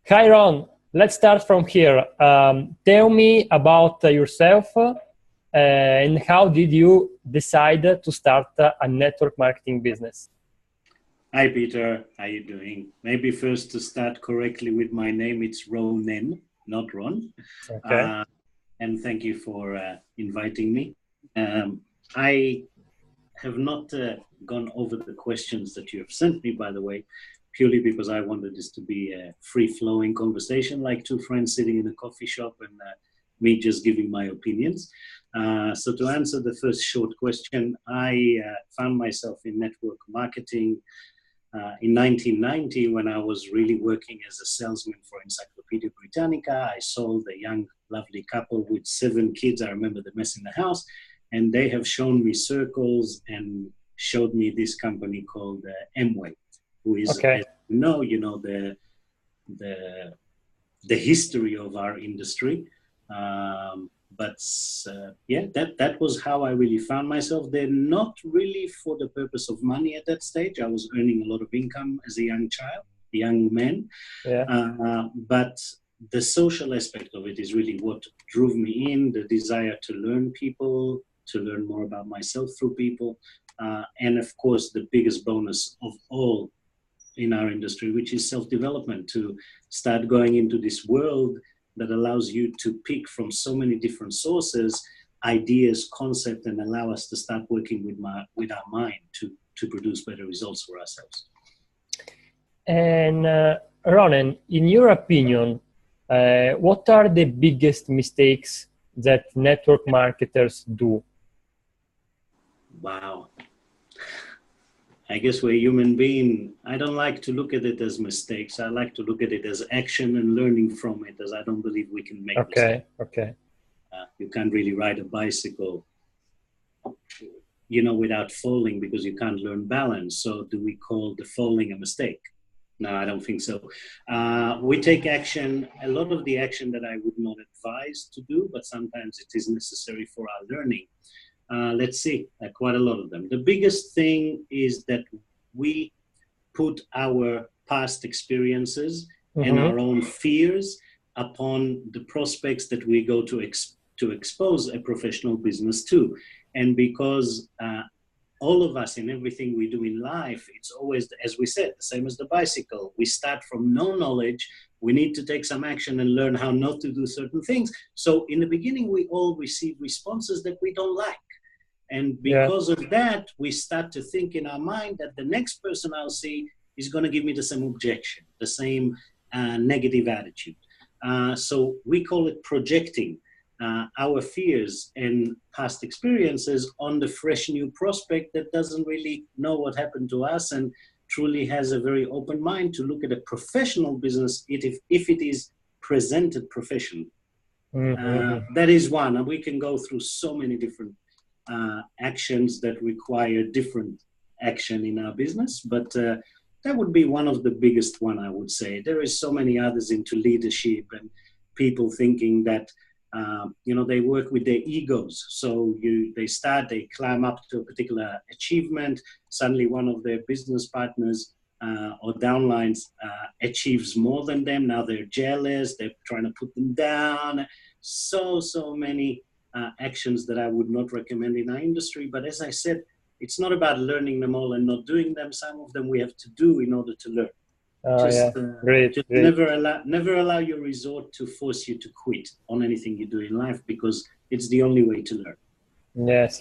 Hi, Ron. Let's start from here. Tell me about yourself and how did you decide to start a network marketing business? Hi, Peter. How you doing? Maybe first to start correctly with my name, it's Ronen, not Ron. Okay. And thank you for inviting me. I have not gone over the questions that you have sent me, by the way, purely because I wanted this to be a free-flowing conversation, like two friends sitting in a coffee shop and me just giving my opinions. So to answer the first short question, I found myself in network marketing in 1990 when I was really working as a salesman for Encyclopedia Britannica. I sold a young, lovely couple with 7 kids. I remember the mess in the house. And they have shown me circles and showed me this company called Amway, who is, Okay. as you know the history of our industry. Yeah, that was how I really found myself there. Not really for the purpose of money at that stage. I was earning a lot of income as a young man. Yeah. But the social aspect of it is really what drove me in, the desire to learn people, to learn more about myself through people. And of course, the biggest bonus of all in our industry, which is self-development, to start going into this world that allows you to pick from so many different sources, ideas, concepts, and allow us to start working with our mind to produce better results for ourselves. And Ronen, in your opinion, what are the biggest mistakes that network marketers do? Wow. I guess we're human being. I don't like to look at it as mistakes. I like to look at it as action and learning from it, as I don't believe we can make mistakes. Okay. You can't really ride a bicycle, without falling, because you can't learn balance. So do we call the falling a mistake? No, I don't think so. We take action, a lot of the action that I would not advise to do, but sometimes it is necessary for our learning. Let's see, quite a lot of them. The biggest thing is that we put our past experiences and our own fears upon the prospects that we go to expose a professional business to. And because all of us in everything we do in life, it's always, as we said, the same as the bicycle. We start from no knowledge. We need to take some action and learn how not to do certain things. So in the beginning, we all receive responses that we don't like. And because of that, we start to think in our mind that the next person I'll see is going to give me the same objection, the same negative attitude. So we call it projecting our fears and past experiences on the fresh new prospect that doesn't really know what happened to us and truly has a very open mind to look at a professional business if it is presented professionally. That is one, and we can go through so many different actions that require different action in our business, but that would be one of the biggest one, I would say. There is so many others into leadership and people thinking that they work with their egos. So they climb up to a particular achievement. Suddenly one of their business partners or downlines achieves more than them. Now they're jealous. They're trying to put them down. So many actions that I would not recommend in our industry. But as I said, it's not about learning them all and not doing them. Some of them we have to do in order to learn. Great. Never allow your resort to force you to quit on anything you do in life, because it's the only way to learn. Yes.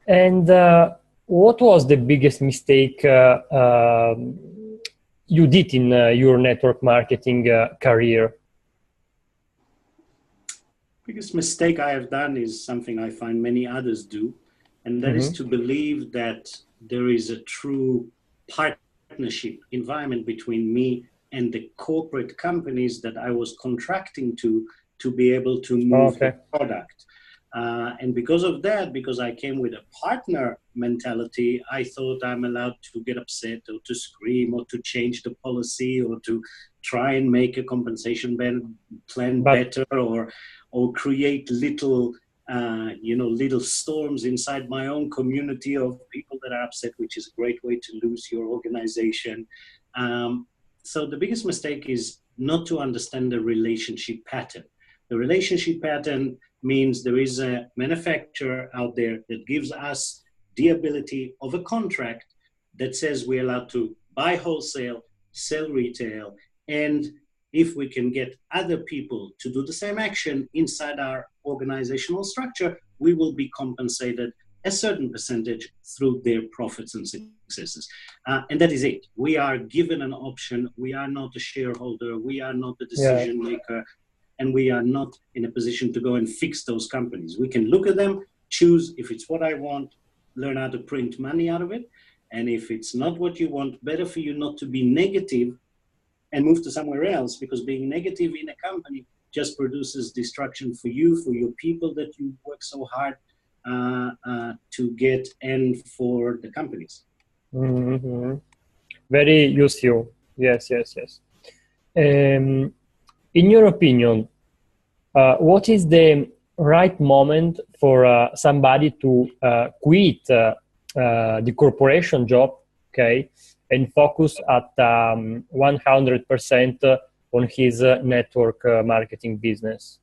And what was the biggest mistake you did in your network marketing career? Biggest mistake I have done is something I find many others do, and that is to believe that there is a true partnership environment between me and the corporate companies that I was contracting to be able to move the product. And because of that, because I came with a partner mentality, I thought I'm allowed to get upset or to scream or to change the policy or to try and make a compensation plan better or create little storms inside my own community of people that are upset, which is a great way to lose your organization. So the biggest mistake is not to understand the relationship pattern. The relationship pattern means there is a manufacturer out there that gives us the ability of a contract that says we're allowed to buy wholesale, sell retail, and if we can get other people to do the same action inside our organizational structure, we will be compensated a certain percentage through their profits and successes. And that is it. We are given an option. We are not a shareholder. We are not the decision maker. And we are not in a position to go and fix those companies. We can look at them, choose if it's what I want, learn how to print money out of it. And if it's not what you want, better for you not to be negative and move to somewhere else, because being negative in a company just produces destruction for you, for your people that you work so hard to get, and for the companies. Mm-hmm. Very useful. Yes. In your opinion, what is the right moment for somebody to quit the corporation job, okay, and focus at 100% on his network marketing business?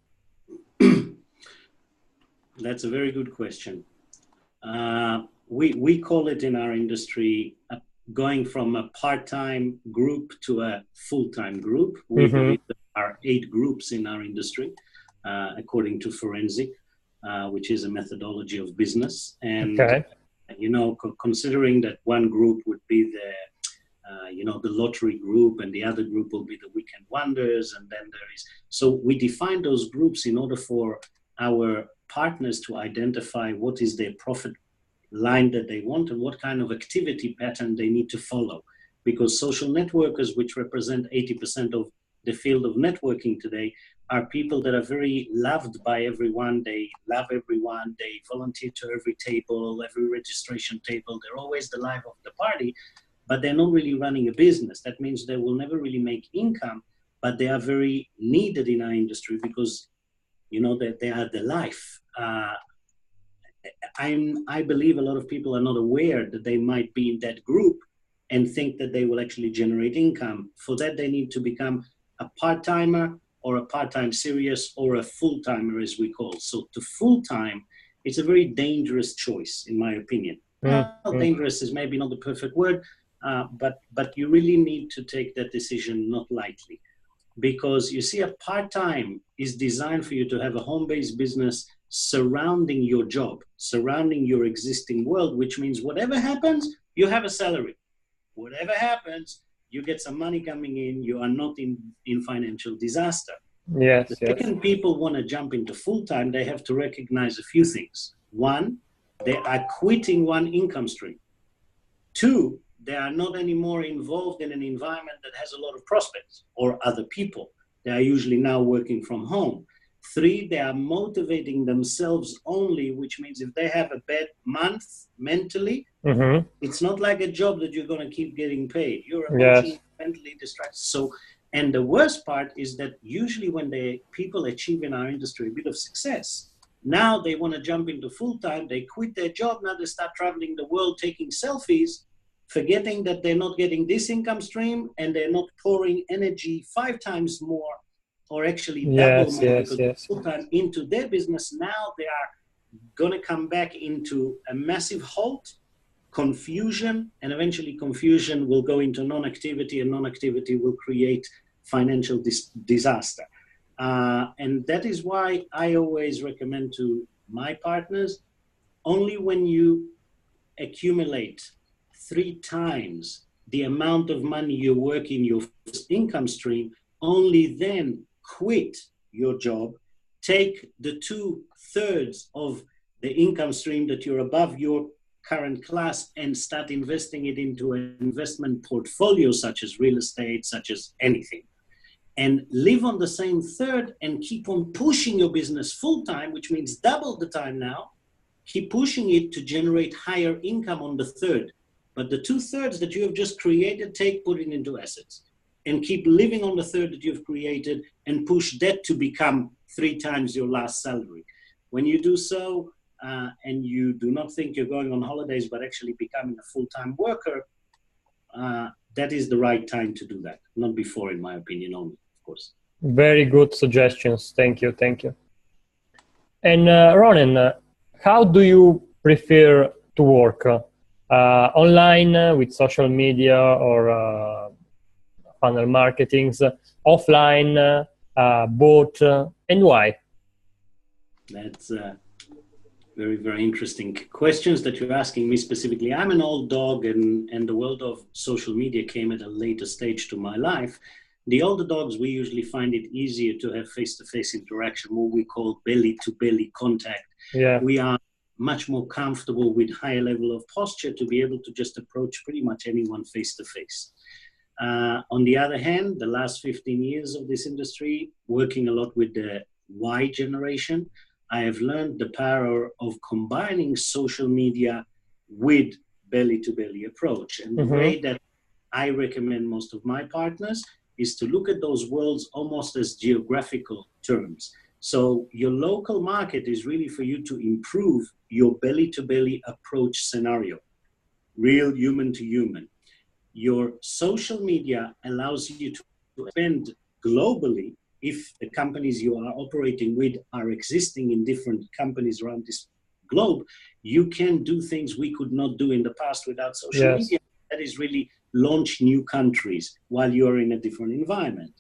That's a very good question. We call it in our industry going from a part-time group to a full-time group. We believe there are 8 groups in our industry, according to Forensic, which is a methodology of business. And, you know, considering that one group would be the lottery group, and the other group will be the weekend wonders, and then there is, so we define those groups in order for our partners to identify what is their profit line that they want and what kind of activity pattern they need to follow. Because social networkers, which represent 80% of the field of networking today, are people that are very loved by everyone. They love everyone. They volunteer to every table, every registration table. They're always the life of the party, but they're not really running a business. That means they will never really make income, but they are very needed in our industry because, you know, that they are the life. I believe a lot of people are not aware that they might be in that group and think that they will actually generate income. For that, they need to become a part-timer or a part-time serious or a full-timer, as we call. So to full-time, it's a very dangerous choice, in my opinion. Dangerous is maybe not the perfect word, but you really need to take that decision not lightly. Because you see, a part-time is designed for you to have a home-based business surrounding your job, surrounding your existing world, which means whatever happens, you have a salary. Whatever happens, you get some money coming in, you are not in financial disaster. The second people want to jump into full-time, they have to recognize a few things. One, they are quitting one income stream. Two, they are not anymore involved in an environment that has a lot of prospects or other people. They are usually now working from home. Three, they are motivating themselves only, which means if they have a bad month mentally, it's not like a job that you're going to keep getting paid. You're emotionally, mentally distracted. So, and the worst part is that usually when people achieve in our industry a bit of success, now they want to jump into full-time, they quit their job, now they start traveling the world taking selfies, forgetting that they're not getting this income stream and they're not pouring energy 5 times more or actually double more full-time into their business. Now they are going to come back into a massive halt, confusion, and eventually confusion will go into non-activity, and non-activity will create financial disaster. And that is why I always recommend to my partners, only when you accumulate 3 times the amount of money you work in your income stream, only then quit your job, take the 2/3 of the income stream that you're above your current class and start investing it into an investment portfolio, such as real estate, such as anything. And live on the same third and keep on pushing your business full-time, which means double the time now. Keep pushing it to generate higher income on the third. But the 2/3 that you have just created, put it into assets. And keep living on the third that you've created and push that to become 3 times your last salary. When you do so, and you do not think you're going on holidays, but actually becoming a full-time worker, that is the right time to do that, not before, in my opinion, only, of course. Very good suggestions. Thank you. Thank you. And Ronen, how do you prefer to work? Online with social media or funnel marketings, offline, both, and why? That's very, very interesting questions that you're asking me specifically. I'm an old dog, and the world of social media came at a later stage to my life. The older dogs, we usually find it easier to have face-to-face interaction, what we call belly-to-belly contact. Yeah. We are much more comfortable with higher level of posture to be able to just approach pretty much anyone face-to-face. On the other hand, the last 15 years of this industry, working a lot with the Y generation, I have learned the power of combining social media with belly-to-belly approach. And the way that I recommend most of my partners is to look at those worlds almost as geographical terms. So your local market is really for you to improve your belly-to-belly approach scenario, real human to human. Your social media allows you to expand globally. If the companies you are operating with are existing in different companies around this globe, you can do things we could not do in the past without social media. That is really launch new countries while you are in a different environment.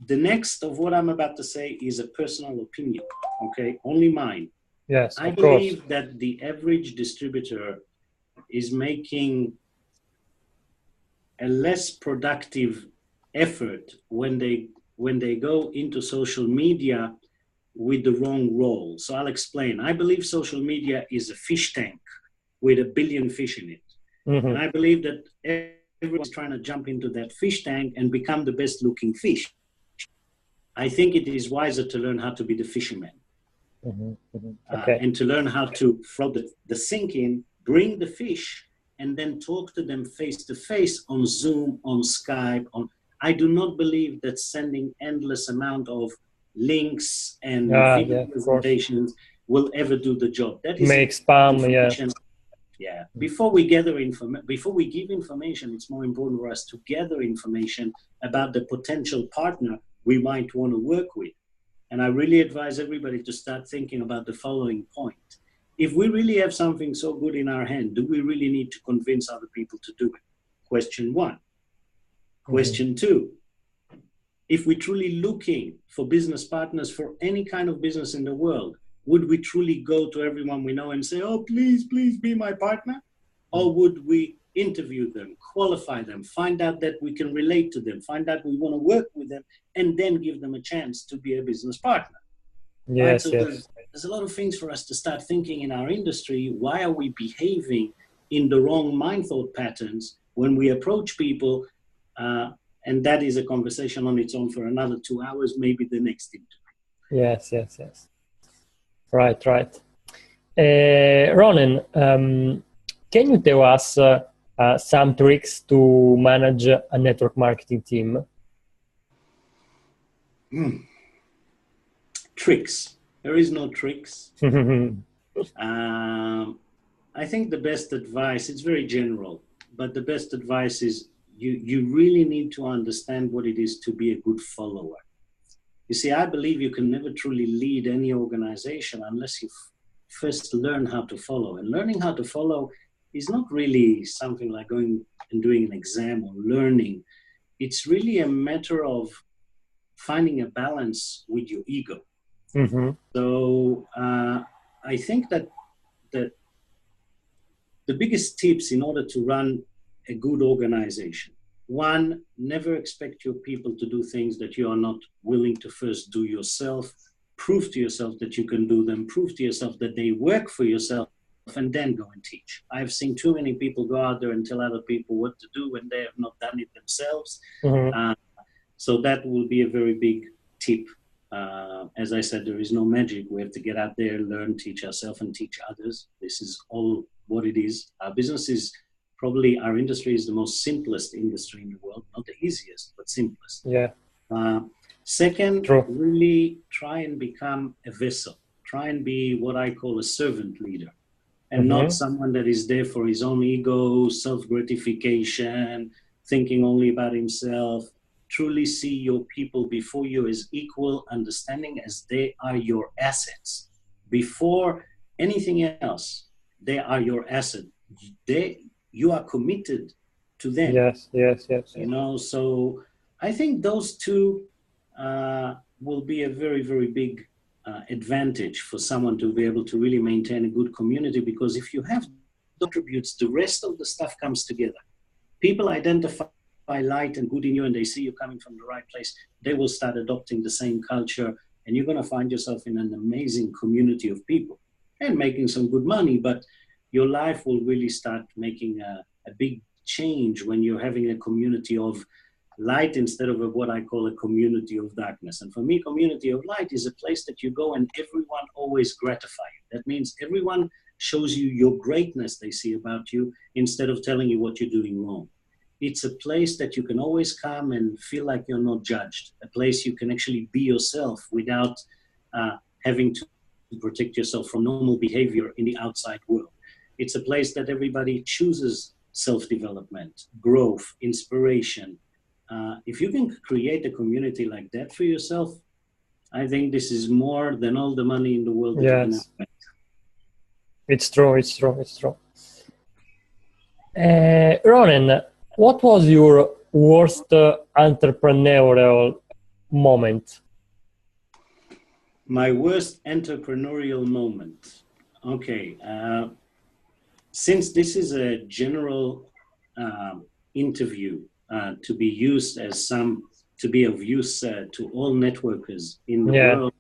The next of what I'm about to say is a personal opinion, okay? Only mine. Yes, I believe that the average distributor is making a less productive effort when they go into social media with the wrong role. So I'll explain. I believe social media is a fish tank with 1 billion fish in it. And I believe that everyone's trying to jump into that fish tank and become the best looking fish. I think it is wiser to learn how to be the fisherman. And to learn how to throw the sink in, bring the fish, and then talk to them face to face on Zoom, on Skype. I do not believe that sending endless amount of links and video presentations will ever do the job. That is make spam. Yeah. Before we give information, it's more important for us to gather information about the potential partner we might want to work with. And I really advise everybody to start thinking about the following point. If we really have something so good in our hand, do we really need to convince other people to do it? Question 1. Question 2. If we're truly looking for business partners for any kind of business in the world, would we truly go to everyone we know and say, oh, please, please be my partner? Or would we interview them, qualify them, find out that we can relate to them, find out we want to work with them, and then give them a chance to be a business partner? Yes, right? So there's a lot of things for us to start thinking in our industry. Why are we behaving in the wrong mind thought patterns when we approach people? And that is a conversation on its own for another 2 hours, maybe the next interview. Yes. Right. Ronen, can you tell us some tricks to manage a network marketing team? Tricks. There is no tricks. I think the best advice, it's very general, but the best advice is you really need to understand what it is to be a good follower. You see, I believe you can never truly lead any organization unless you first learn how to follow. And learning how to follow is not really something like going and doing an exam or learning. It's really a matter of finding a balance with your ego. So I think that the biggest tips in order to run a good organization: 1, never expect your people to do things that you are not willing to first do yourself. Prove to yourself that you can do them. Prove to yourself that they work for yourself, and then go and teach. I've seen too many people go out there and tell other people what to do when they have not done it themselves. So that will be a very big tip. As I said, there is no magic. We have to get out there, learn, teach ourselves, and teach others. This is all what it is. Our business is probably, our industry is the most simplest industry in the world. Not the easiest, but simplest. Second, really try and become a vessel. Try and be what I call a servant leader. and not someone that is there for his own ego, self-gratification, thinking only about himself. Truly see your people before you as equal, understanding as they are your assets. Before anything else, they are your asset. You are committed to them. Yes. You know, so I think those two will be a very, very big advantage for someone to be able to really maintain a good community, because if you have attributes, the rest of the stuff comes together. People identify light and good in you, and they see you coming from the right place, they will start adopting the same culture, and you're going to find yourself in an amazing community of people and making some good money, but your life will really start making a big change when you're having a community of light instead of what I call a community of darkness. And for me, community of light is a place that you go and everyone always gratify you. That means everyone shows you your greatness they see about you instead of telling you what you're doing wrong. It's a place that you can always come and feel like you're not judged, a place you can actually be yourself without having to protect yourself from normal behavior in the outside world. It's a place that everybody chooses self-development, growth, inspiration. If you can create a community like that for yourself, I think this is more than all the money in the world that you can have. It's true. Ronen, what was your worst entrepreneurial moment? My worst entrepreneurial moment. Okay. Since this is a general interview to be used as to be of use to all networkers in the world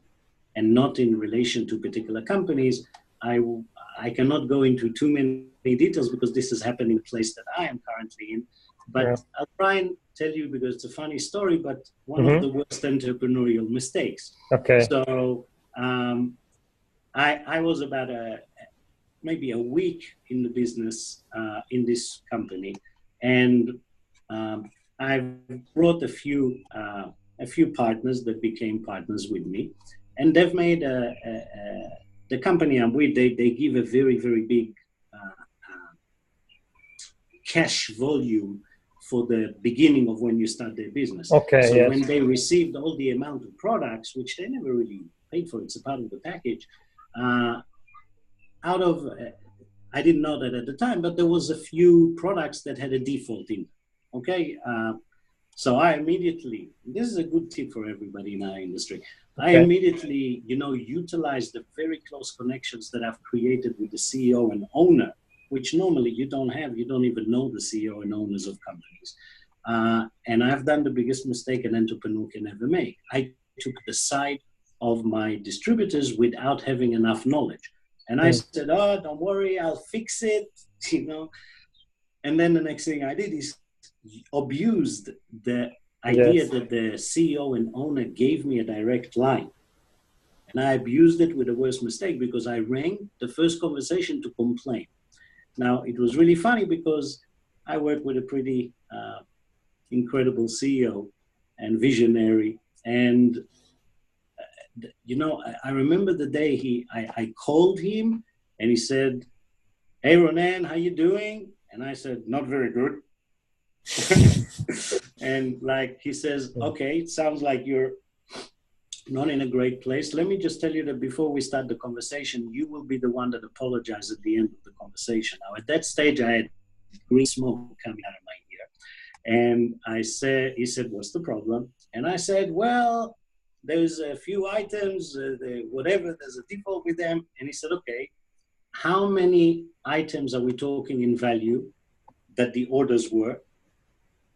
and not in relation to particular companies, I cannot go into too many details because this has happened in the place that I am currently in. But I'll try and tell you because it's a funny story, but one of the worst entrepreneurial mistakes. Okay. So I was about maybe a week in the business in this company, and I've brought a few partners that became partners with me, and they've made the company I'm with. They give a very, very big cash volume for the beginning of when you start their business. Okay. So when they received all the amount of products, which they never really paid for, it's a part of the package. I didn't know that at the time, but there was a few products that had a default in them. Okay. So I immediately, this is a good tip for everybody in our industry. Okay. I immediately, utilized the very close connections that I've created with the CEO and owner, which normally you don't have. You don't even know the CEO and owners of companies. And I've done the biggest mistake an entrepreneur can ever make. I took the side of my distributors without having enough knowledge. And I said, oh, don't worry, I'll fix it, And then the next thing I did is abused the idea that the CEO and owner gave me a direct line. And I abused it with the worst mistake because I rang the first conversation to complain. Now, it was really funny because I work with a pretty incredible CEO and visionary. And, I remember the day I called him and he said, hey, Ronen, how you doing? And I said, not very good. And he says, okay, it sounds like you're not in a great place. Let me just tell you that before we start the conversation, you will be the one that apologizes at the end of the conversation. Now, at that stage, I had green smoke coming out of my ear. And he said, what's the problem? And I said, well, there's a few items, there's a default with them. And he said, okay, how many items are we talking in value that the orders were?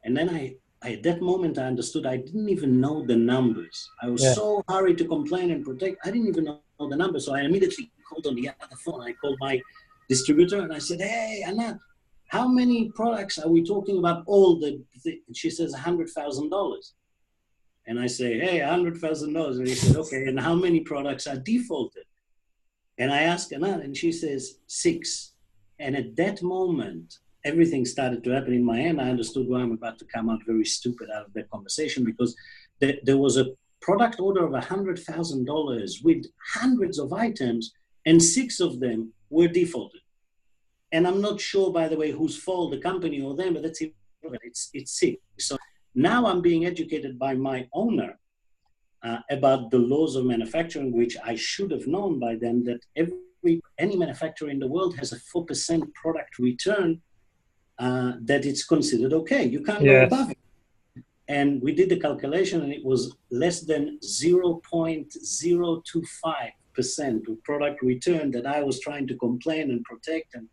And then at that moment, I understood I didn't even know the numbers. I was so hurried to complain and protect. I didn't even know the numbers. So I immediately called on the other phone. I called my distributor and I said, hey, Anna, how many products are we talking about? She says $100,000. And I say, hey, $100,000. And he said, okay, and how many products are defaulted? And I asked Anna, and she says 6. And at that moment, everything started to happen in my hand. I understood why I'm about to come out very stupid out of that conversation, because there was a product order of $100,000 with hundreds of items, and 6 of them were defaulted. And I'm not sure, by the way, whose fault, the company or them, but that's irrelevant. It's sick. So now I'm being educated by my owner about the laws of manufacturing, which I should have known by then, that any manufacturer in the world has a 4% product return, that it's considered okay. You can't go above it. And we did the calculation, and it was less than 0.025% of product return that I was trying to complain and protect. And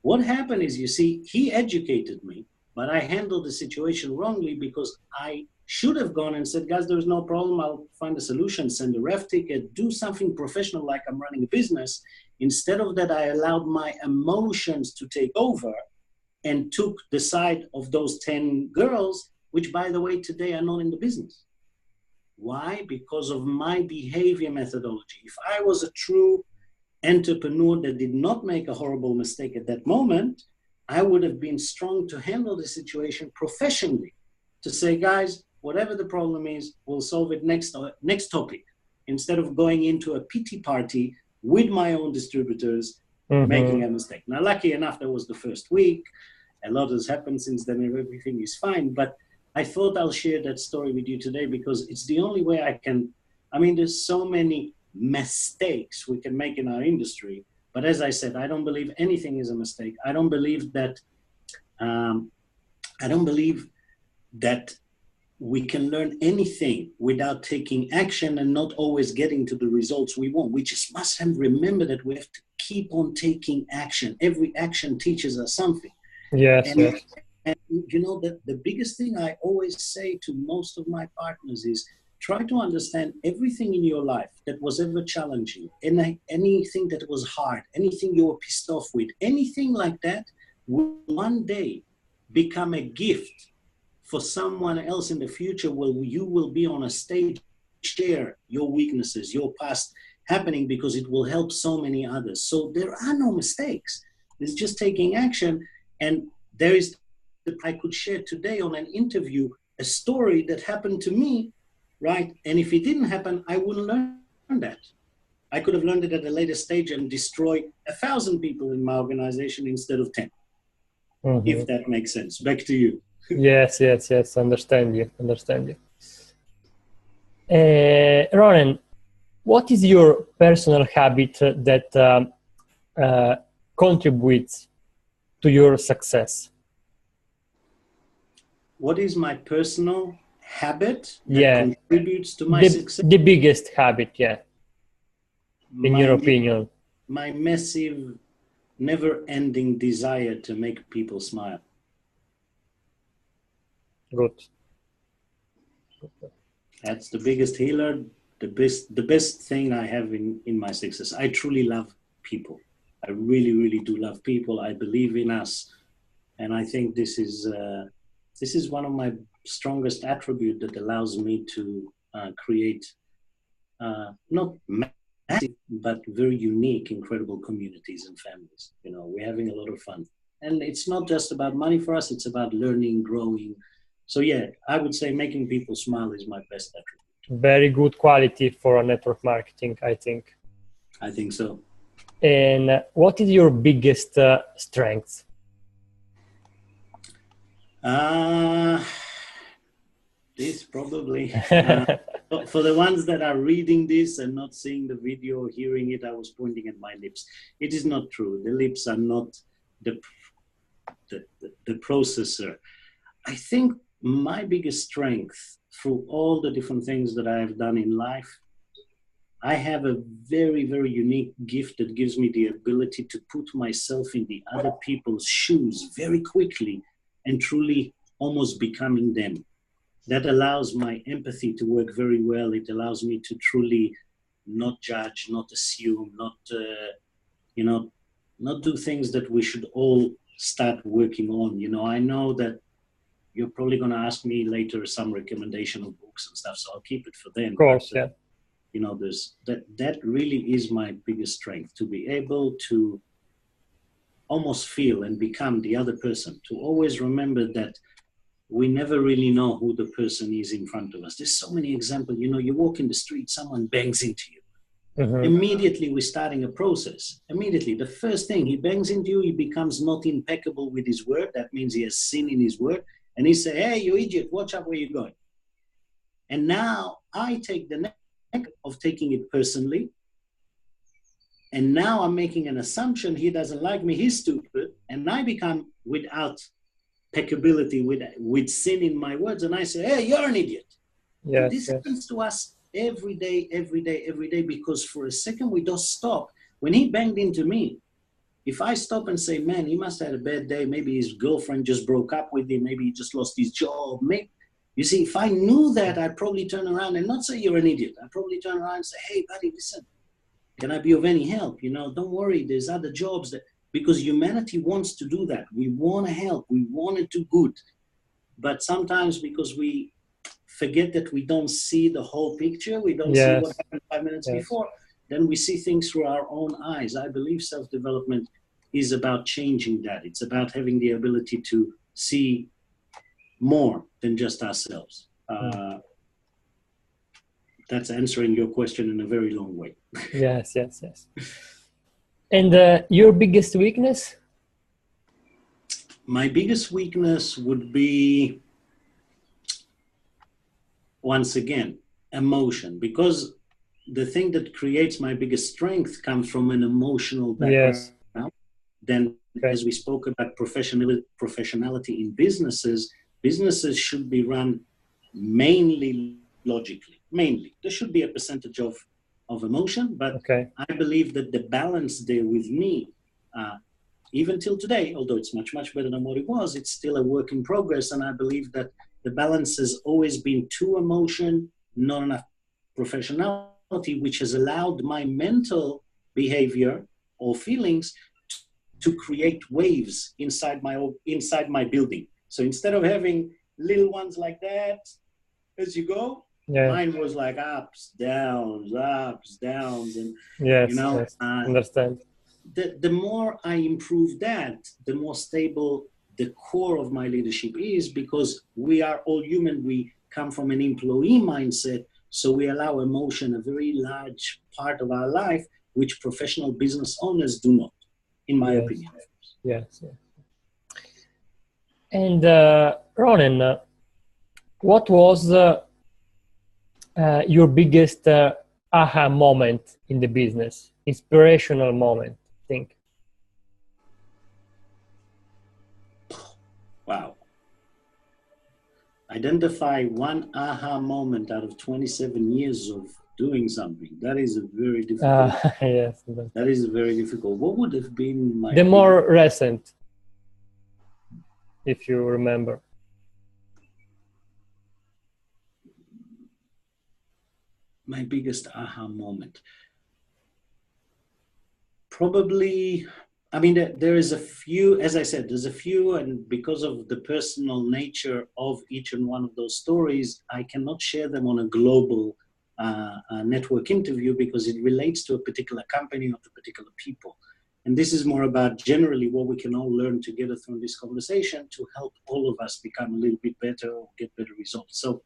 what happened is, you see, he educated me, but I handled the situation wrongly, because I should have gone and said, guys, there's no problem. I'll find a solution, send a ref ticket, do something professional like I'm running a business. Instead of that, I allowed my emotions to take over and took the side of those 10 girls, which, by the way, today are not in the business. Why? Because of my behavior methodology. If I was a true entrepreneur that did not make a horrible mistake at that moment, I would have been strong to handle the situation professionally, to say, guys, whatever the problem is, we'll solve it next topic, instead of going into a pity party with my own distributors, making a mistake. Now, lucky enough, that was the first week. A lot has happened since then, and everything is fine. But I thought I'll share that story with you today, because it's the only way I can. I mean, there's so many mistakes we can make in our industry. But as I said, I don't believe anything is a mistake. I don't believe that we can learn anything without taking action and not always getting to the results we want. We just must remember that we have to keep on taking action. Every action teaches us something. Yes. And you know, the biggest thing I always say to most of my partners is, try to understand everything in your life that was ever challenging, anything that was hard, anything you were pissed off with, anything like that will one day become a gift for someone else in the future, where you will be on a stage, share your weaknesses, your past happening, because it will help so many others. So there are no mistakes. It's just taking action. And there is, I could share today on an interview a story that happened to me, right? And if it didn't happen, I wouldn't learn that. I could have learned it at a later stage and destroy 1,000 people in my organization instead of 10. If that makes sense. Back to you. Yes. Understand you. Ronen, what is your personal habit that contributes to your success? What is my personal habit that contributes to my success? The biggest habit, in your opinion. My massive, never-ending desire to make people smile. Good. That's the biggest healer, the best thing I have in my success. I truly love people. I really, really do love people. I believe in us. And I think this is one of my strongest attributes that allows me to create not massive, but very unique, incredible communities and families. You know, we're having a lot of fun. And it's not just about money for us, it's about learning, growing. So I would say making people smile is my best attribute. Very good quality for network marketing, I think. I think so. And what is your biggest strength? This probably. For the ones that are reading this and not seeing the video or hearing it, I was pointing at my lips. It is not true. The lips are not the processor. I think my biggest strength, through all the different things that I have done in life, I have a very, very unique gift that gives me the ability to put myself in the other people's shoes very quickly and truly almost becoming them. That allows my empathy to work very well. It allows me to truly not judge, not assume, not do things that we should all start working on. You know, I know that you're probably going to ask me later some recommendation of books and stuff, so I'll keep it for them. Of course, You know, there's that really is my biggest strength, to be able to almost feel and become the other person, to always remember that we never really know who the person is in front of us. There's so many examples. You know, you walk in the street, someone bangs into you. Mm-hmm. Immediately we're starting a process. Immediately, the first thing, he bangs into you, he becomes not impeccable with his word. That means he has sin in his word. And he say, hey, you idiot, watch out where you're going. And now I take the next of taking it personally. And now I'm making an assumption he doesn't like me, he's stupid. And I become without peccability, with sin in my words. And I say, hey, you're an idiot. And Yes, this happens to us every day, because for a second we don't stop. When he banged into me, if I stop and say, man, he must have had a bad day, maybe his girlfriend just broke up with him, maybe he just lost his job, maybe, you see, if I knew that, I'd probably turn around and not say you're an idiot. I'd probably turn around and say, hey, buddy, listen, can I be of any help? You know, don't worry, there's other jobs that, because humanity wants to do that. We want to help, we want to do good. But sometimes because we forget that we don't see the whole picture, we don't see what happened 5 minutes before, then we see things through our own eyes. I believe self-development is about changing that. It's about having the ability to see more than just ourselves. That's answering your question in a very long way. Yes. And your biggest weakness? My biggest weakness would be, once again, emotion, because the thing that creates my biggest strength comes from an emotional background. Then, as we spoke about professionality in businesses should be run mainly logically. Mainly, there should be a percentage of emotion, but I believe that the balance there with me, even till today, although it's much better than what it was, it's still a work in progress. And I believe that the balance has always been too emotion, not enough professionality, which has allowed my mental behavior or feelings to create waves inside my building. So instead of having little ones like that as you go, mine was like ups, downs, and Understand. The more I improve that, the more stable the core of my leadership is, because we are all human. We come from an employee mindset, so we allow emotion a very large part of our life, which professional business owners do not, in my opinion. Yes. And Ronen, what was your biggest aha moment in the business? Inspirational moment, I think. Wow. Identify one aha moment out of 27 years of doing something. That is a very difficult. Yes. That is very difficult. What would have been my... The more recent, if you remember. My biggest aha moment. Probably, I mean, there is a few, as I said, there's a few, and because of the personal nature of each and one of those stories, I cannot share them on a global network interview, because it relates to a particular company or to particular people. And this is more about generally what we can all learn together from this conversation to help all of us become a little bit better or get better results. So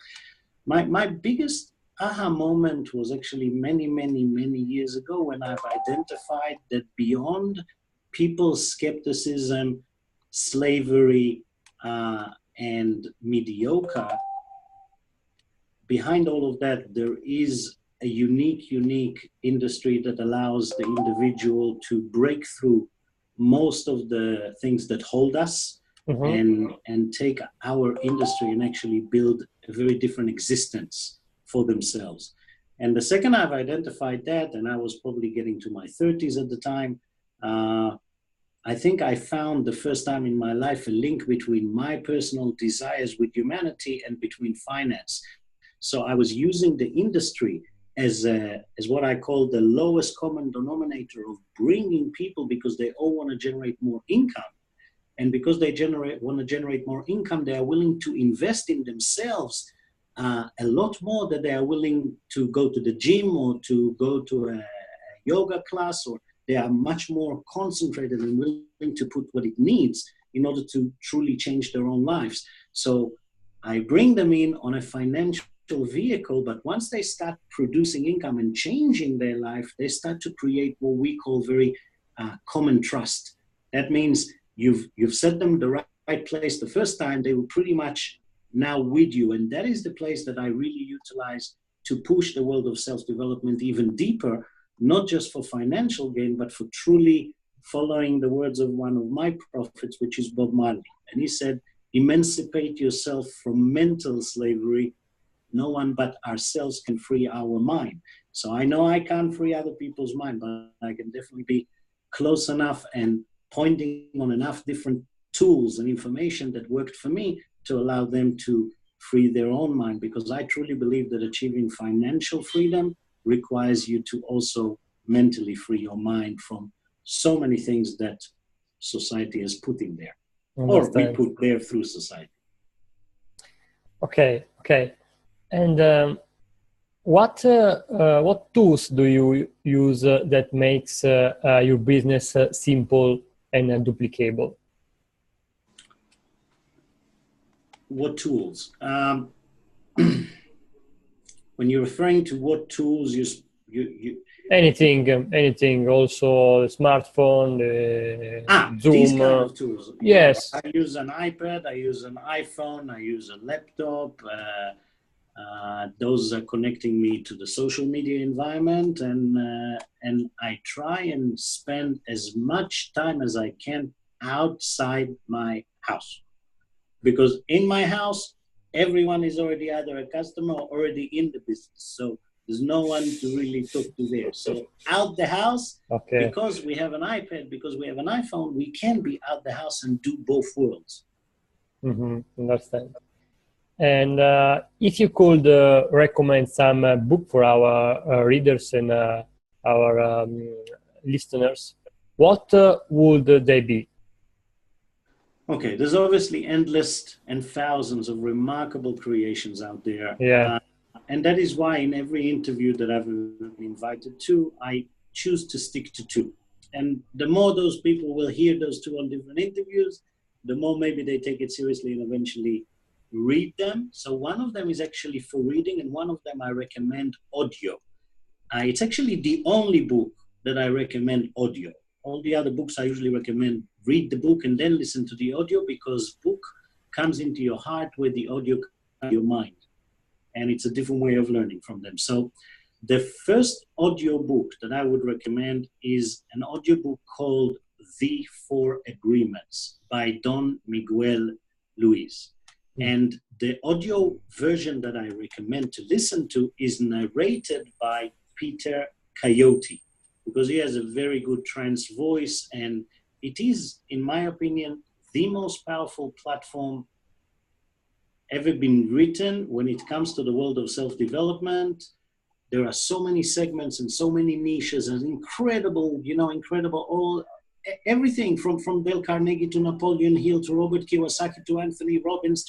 my biggest aha moment was actually many years ago, when I've identified that beyond people's skepticism, slavery, and mediocre, behind all of that, there is a unique industry that allows the individual to break through most of the things that hold us, and take our industry and actually build a very different existence for themselves. And the second I've identified that, and I was probably getting to my 30s at the time, I think I found the first time in my life a link between my personal desires with humanity and between finance. So I was using the industry as what I call the lowest common denominator of bringing people, because they all want to generate more income. And because they want to generate more income, they are willing to invest in themselves a lot more than they are willing to go to the gym or to go to a yoga class, or they are much more concentrated and willing to put what it needs in order to truly change their own lives. So I bring them in on a financial vehicle, but once they start producing income and changing their life, they start to create what we call very common trust. That means you've set them the right place the first time, they were pretty much now with you. And that is the place that I really utilize to push the world of self-development even deeper, not just for financial gain, but for truly following the words of one of my prophets, which is Bob Marley. And he said, emancipate yourself from mental slavery. No one but ourselves can free our mind. So I know I can't free other people's mind, but I can definitely be close enough and pointing on enough different tools and information that worked for me to allow them to free their own mind. Because I truly believe that achieving financial freedom requires you to also mentally free your mind from so many things that society has put in there, or we put there through society. Okay. And what tools do you use that makes your business simple and duplicable? What tools? When you're referring to what tools, you anything. Also, the smartphone, Zoom. These kind of tools. Yes. I use an iPad. I use an iPhone. I use a laptop. Those are connecting me to the social media environment, and I try and spend as much time as I can outside my house, because in my house everyone is already either a customer or already in the business, so there's no one to really talk to there. So out the house, because we have an iPad, because we have an iPhone, we can be out the house and do both worlds. Understand. And if you could recommend some book for our readers and our listeners, what would they be? Okay, there's obviously endless and thousands of remarkable creations out there. Yeah. And that is why in every interview that I've been invited to, I choose to stick to two. And the more those people will hear those two on different interviews, the more maybe they take it seriously and eventually read them. So one of them is actually for reading, and one of them I recommend audio. It's actually the only book that I recommend audio. All the other books I usually recommend read the book and then listen to the audio, because book comes into your heart where the audio comes into your mind. And it's a different way of learning from them. So the first audio book that I would recommend is an audio book called The Four Agreements by Don Miguel Ruiz. And the audio version that I recommend to listen to is narrated by Peter Coyote, because he has a very good trance voice, and it is, in my opinion, the most powerful platform ever been written when it comes to the world of self-development. There are so many segments and so many niches, and incredible, everything from Dale Carnegie to Napoleon Hill to Robert Kiyosaki to Anthony Robbins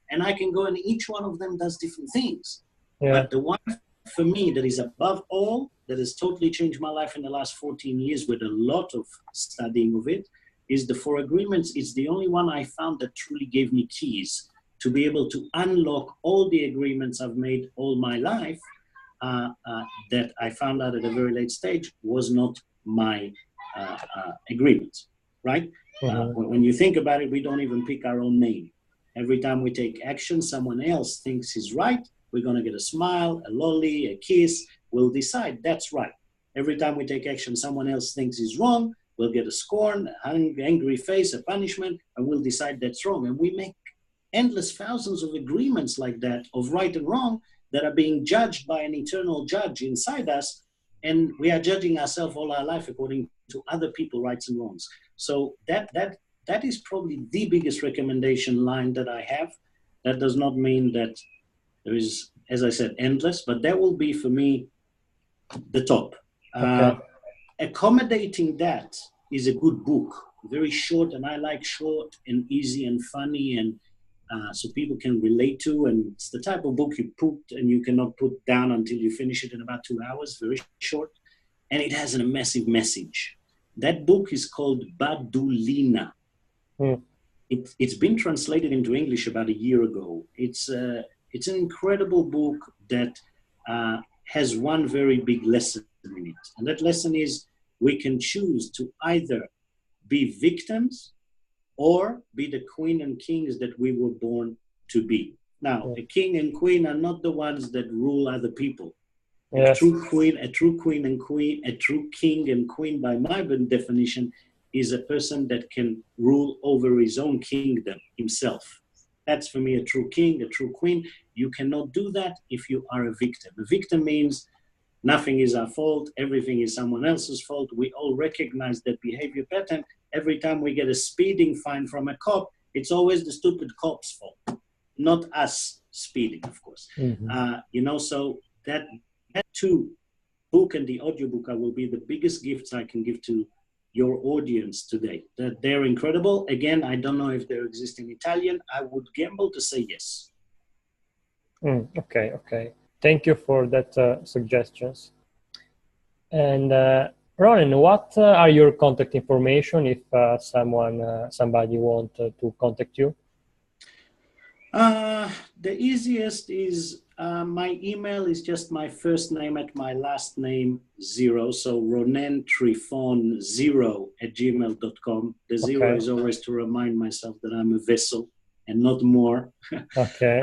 and I can go, and each one of them does different things. Yeah. But the one for me that is above all, that has totally changed my life in the last 14 years with a lot of studying of it, is The Four Agreements. It's the only one I found that truly gave me keys to be able to unlock all the agreements I've made all my life, that I found out at a very late stage was not my agreements, right? When you think about it, we don't even pick our own name. Every time we take action, someone else thinks is right. We're going to get a smile, a lolly, a kiss. We'll decide that's right. Every time we take action, someone else thinks is wrong. We'll get a scorn, an angry face, a punishment, and we'll decide that's wrong. And we make endless thousands of agreements like that of right and wrong that are being judged by an eternal judge inside us. And we are judging ourselves all our life according to other people's rights and wrongs. So that is probably the biggest recommendation line that I have. That does not mean that there is, as I said, endless, but that will be for me the top. Accommodating that is a good book, very short, and I like short and easy and funny, and so people can relate to, and it's the type of book you put and you cannot put down until you finish it in about 2 hours, very short, and it has a massive message. That book is called Badulina. It's been translated into English about a year ago. It's It's an incredible book that has one very big lesson in it. And that lesson is we can choose to either be victims or be the queen and kings that we were born to be. Now, a king and queen are not the ones that rule other people. Yes. A true king and queen, by my definition, is a person that can rule over his own kingdom himself. That's for me a true king, a true queen. You cannot do that if you are a victim. A victim means nothing is our fault, everything is someone else's fault. We all recognize that behavior pattern. Every time we get a speeding fine from a cop, it's always the stupid cop's fault, not us speeding, of course. Mm-hmm. So that two, book and the audiobook will be the biggest gifts I can give to your audience today. That they're incredible. Again, I don't know if they exist in Italian. I would gamble to say yes. Okay. Thank you for that suggestions. And Ronen, what are your contact information if somebody want to contact you? The easiest is my email is just my first name at my last name 0. So Ronen Triffon 0@gmail.com. The 0 is always to remind myself that I'm a vessel and not more. Okay.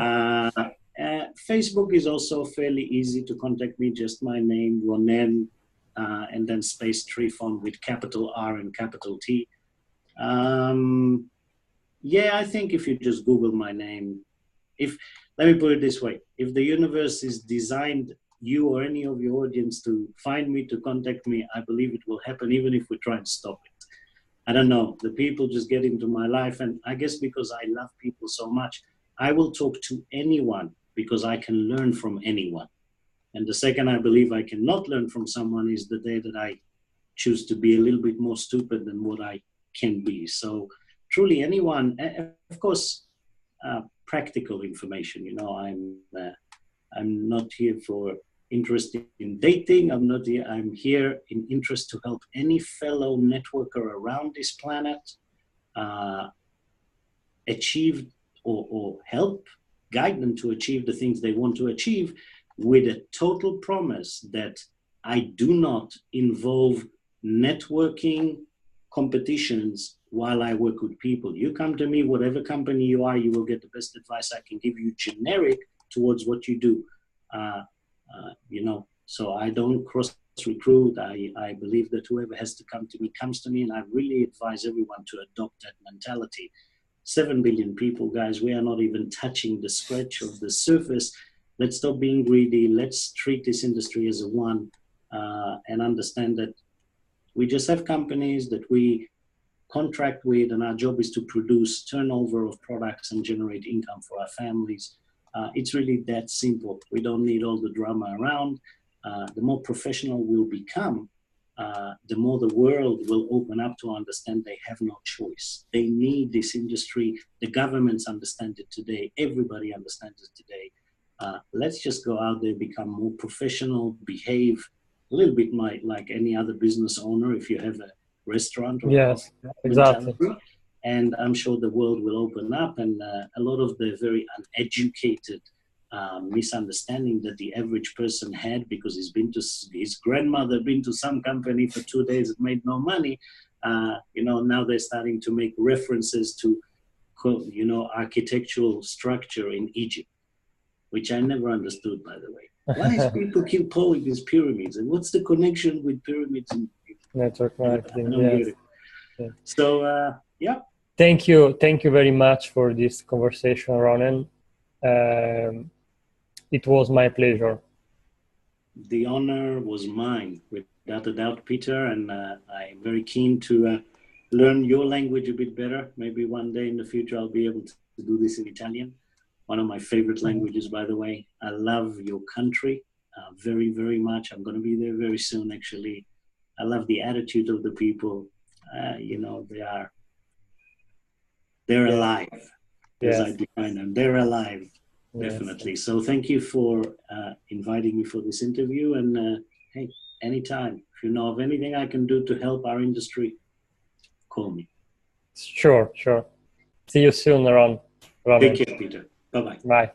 Facebook is also fairly easy to contact me. Just my name, Ronen, and then space Triffon with capital R and capital T. I think if you just Google my name, let me put it this way, if the universe is designed you or any of your audience to find me, to contact me, I believe it will happen, even if we try and stop it. I don't know, the people just get into my life, and I guess because I love people so much, I will talk to anyone because I can learn from anyone. And the second I believe I cannot learn from someone is the day that I choose to be a little bit more stupid than what I can be. So truly anyone, of course, practical information. I'm not here for interest in dating. I'm here in interest to help any fellow networker around this planet achieve or help guide them to achieve the things they want to achieve, with a total promise that I do not involve networking competitions while I work with people. You come to me, whatever company you are, you will get the best advice I can give you, generic towards what you do. So I don't cross recruit. I believe that whoever has to come to me comes to me, and I really advise everyone to adopt that mentality. 7 billion people, guys, we are not even touching the scratch of the surface. Let's stop being greedy. Let's treat this industry as a one, and understand that we just have companies that we contract with, and our job is to produce turnover of products and generate income for our families. It's really that simple. We don't need all the drama around. The more professional we'll become, the more the world will open up to understand they have no choice. They need this industry. The governments understand it today. Everybody understands it today. Let's just go out there, become more professional, behave a little bit like any other business owner. If you have a restaurant or yes, exactly. And I'm sure the world will open up, and a lot of the very uneducated misunderstanding that the average person had because his grandmother been to some company for 2 days and made no money. Now they're starting to make references to, architectural structure in Egypt, which I never understood, by the way. Why is people keep calling these pyramids, and what's the connection with pyramids and network marketing? Yes. Yeah. So yeah. Thank you very much for this conversation, Ronen. It was my pleasure. The honor was mine, without a doubt, Peter, and I'm very keen to learn your language a bit better. Maybe one day in the future I'll be able to do this in Italian. One of my favorite languages, by the way. I love your country very, very much. I'm going to be there very soon, actually. I love the attitude of the people. They're alive, as I define them. They're alive, definitely. Yes. So thank you for inviting me for this interview. And hey, anytime, if you know of anything I can do to help our industry, call me. Sure. See you soon, Ron. Take care, Peter. Bye-bye. Bye.